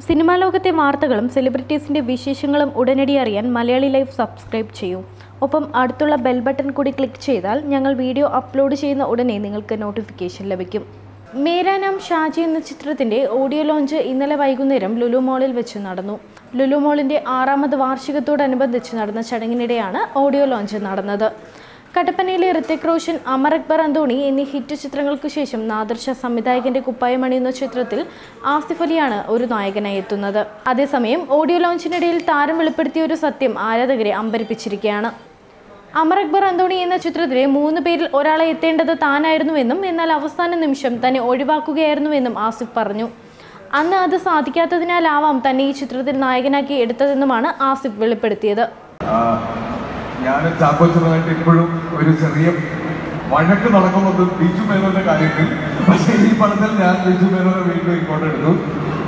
Cinema ലോകത്തെ വാർത്തകളും സെലിബ്രിറ്റീസിന്റെ വിശേഷങ്ങളും ഉടനടി അറിയാൻ മലയാളി ലൈഫ് സബ്സ്ക്രൈബ് ചെയ്യൂ. ഒപ്പം അടുത്തുള്ള ബെൽ ബട്ടൺ കൂടി ക്ലിക്ക് ചെയ്താൽ ഞങ്ങൾ വീഡിയോ അപ്ലോഡ് ചെയ്യുന്ന ഉടനെ നിങ്ങൾക്ക് നോട്ടിഫിക്കേഷൻ ലഭിക്കും. മേരാ നാം ഷാജി എന്ന ചിത്രത്തിന്റെ ഓഡിയോ ലോഞ്ച് ഇന്നലെ വൈകുന്നേരം ലുലു മോളിൽ വെച്ച് നടന്നു. ലുലു മോളിന്റെ 6ാമത് വാർഷികത്തോടനുബന്ധിച്ച് നടന്ന ചടങ്ങിനിടെയാണ് ഓഡിയോ ലോഞ്ച് നടന്നത്. കട്ടപ്പനയിലെ ഋത്തിക് റോഷൻ, അമർ അക്ബർ അന്തോണി എന്നീ ഹിറ്റ് ചിത്രങ്ങൾക്ക് ശേഷം നാദിർ ഷാ സംവിധായകന്റെ കുപ്പായമണിയുന്ന ചിത്രത്തിൽ ആസിഫ് അലിയാണ് ഒരു നായകനായി എത്തുന്നത്. അതേസമയം ഓഡിയോ ലോഞ്ചിനിടയിൽ താരം വെളിപ്പെടുത്തിയ ഒരു സത്യം ആരാധകരെ അമ്പരപ്പിച്ചിരിക്കുകയാണ്. അമർ അക്ബർ അന്തോണി എന്ന ചിത്രത്തിലെ 3 പേരിൽ ഒരാളെ എത്തേണ്ടത് താനായിരുന്നുവെന്നും എന്നാൽ അവസാന നിമിഷം തന്നെ ഒഴിവാക്കുകയായിരുന്നുവെന്നും ആസിഫ് പറഞ്ഞു. അന്ന് അത് സാധിക്കാത്തതിനാലാവാം തന്നെ ഈ ചിത്രത്തിൽ നായകനാക്കി എടുത്തതെന്നുമാണ് ആസിഫ് വെളിപ്പെടുത്തിയത്. ഞാൻ ചാക്കോച്ചനുമായിട്ട് ഇപ്പോഴും ഒരു ചെറിയ വഴക്ക് നടക്കുന്നുണ്ട് ബിജു മേനോന്റെ കാര്യത്തിൽ. പക്ഷേ ഈ പടത്തിൽ ഞാൻ ബിജു മേനോനെ വീണ്ടും ഇങ്ങോട്ട് എടുത്തു.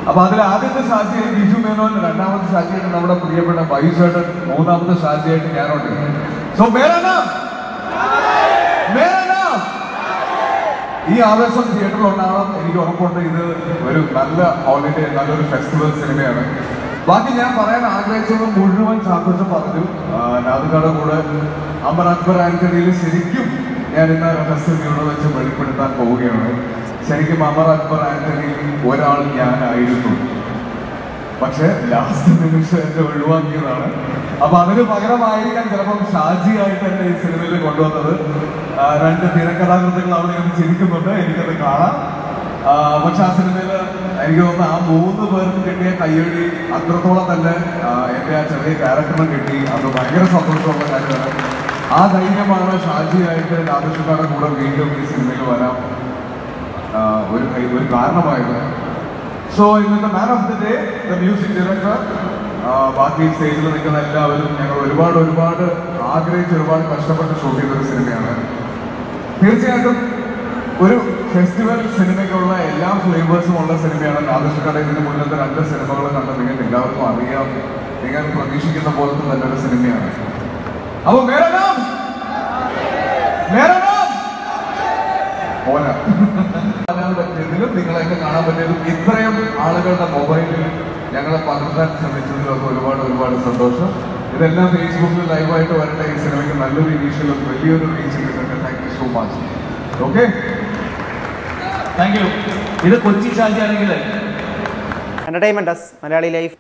അപ്പൊ അതിൽ ആദ്യത്തെ ഷാജിയായിട്ട് ബിജു മേനോൻ, 2ാമത്തെ ഷാജിയായിട്ട് നമ്മുടെ പ്രിയപ്പെട്ട ബൈസേട്ടൻ, 3ാമത്തെ ഷാജിയായിട്ട് ഞാനുണ്ട്. സോ ഈ ആവേശം തിയേറ്ററിൽ ഉണ്ടാവണം. എനിക്ക് ഉറപ്പുണ്ട് ഇത് ഒരു നല്ല ഹോളിഡേ, നല്ലൊരു ഫെസ്റ്റിവൽ സിനിമയാണ്. ബാക്കി ഞാൻ പറയാൻ ആഗ്രഹിച്ചത് മുഴുവൻ ചാക്കോച്ചൻ പറഞ്ഞു. നാദിർഷയുടെ കൂടെ അമർ അക്ബർ ആന്റണിയിൽ ശരിക്കും ഞാൻ ഇന്ന് രഹസ്യം ഇവിടെ വെച്ച് വെളിപ്പെടുത്താൻ പോവുകയാണ്. ശരിക്കും അമർ അക്ബർ ആന്റണിയിൽ ഒരാൾ ഞാനായിരുന്നു. പക്ഷെ ലാസ്റ്റ് നിമിഷം എന്നെ ഒഴിവാക്കിയതാണ്. അപ്പൊ അതിന് പകരമായിരിക്കാൻ ചിലപ്പം ഷാജിയായിട്ട് എന്നെ ഈ സിനിമയിൽ കൊണ്ടുവന്നത്. 2 തിരക്കഥാകൃത്തുകൾ അവിടെ നിന്ന് ചിരിക്കുന്നുണ്ട്, എനിക്കത് കാണാം. പക്ഷെ ആ സിനിമയിൽ എനിക്ക് തോന്നുന്നു ആ 3 പേർക്ക് കിട്ടിയ കയ്യടി അത്രത്തോളം തന്നെ എൻ്റെ ആ ചെറിയ ക്യാരക്ടറിന് കിട്ടി. അത് ഭയങ്കര സന്തോഷമുള്ള കാര്യമാണ്. ആ ധൈര്യമാണ് ഷാജിയായിട്ട് നാദിർഷയുടെ കൂടെ വീണ്ടും ഈ സിനിമയിൽ വരാൻ ഒരു കാരണമായത്. സോ ഇന്നത്തെ man of the day the music director. ബാക്കി സ്റ്റേജിൽ നിൽക്കുന്ന എല്ലാവരും ഞങ്ങൾ ഒരുപാട് ആഗ്രഹിച്ച് ഒരുപാട് കഷ്ടപ്പെട്ട് ഷൂട്ട് ചെയ്തൊരു സിനിമയാണ്. തീർച്ചയായിട്ടും ഒരു ഫെസ്റ്റിവൽ സിനിമയ്ക്കുള്ള എല്ലാ ഫ്ലേവേഴ്സും ഉള്ള സിനിമയാണ് നാദിർഷയുടെ. ഇതിന് മുന്നത്തെ 2 സിനിമകൾ കണ്ട് നിങ്ങൾക്ക് എല്ലാവർക്കും അറിയാം. നിങ്ങൾ പ്രതീക്ഷിക്കുന്ന പോലത്തെ തന്നെ ഒരു സിനിമയാണ്. അപ്പൊ പറ്റിയതിലും നിങ്ങളെയൊക്കെ കാണാൻ പറ്റിയതും ഇത്രയും ആളുകളുടെ മൊബൈലിൽ ഞങ്ങളെ പകർത്താൻ ശ്രമിച്ചതിലൊക്കെ ഒരുപാട് സന്തോഷം. ഇതെല്ലാം ഫേസ്ബുക്കിൽ ലൈവായിട്ട് വരട്ടെ. ഈ സിനിമയ്ക്ക് നല്ലൊരു ഇനീഷ്യലും വലിയൊരു റീച്ച് കിട്ടട്ടെ. Thank you so much. Okay, thank you. ഇത് കൊച്ചി ഷാജി ആണെങ്കിൽ എന്റർടൈൻമെന്റ് മലയാളി ലൈഫ്.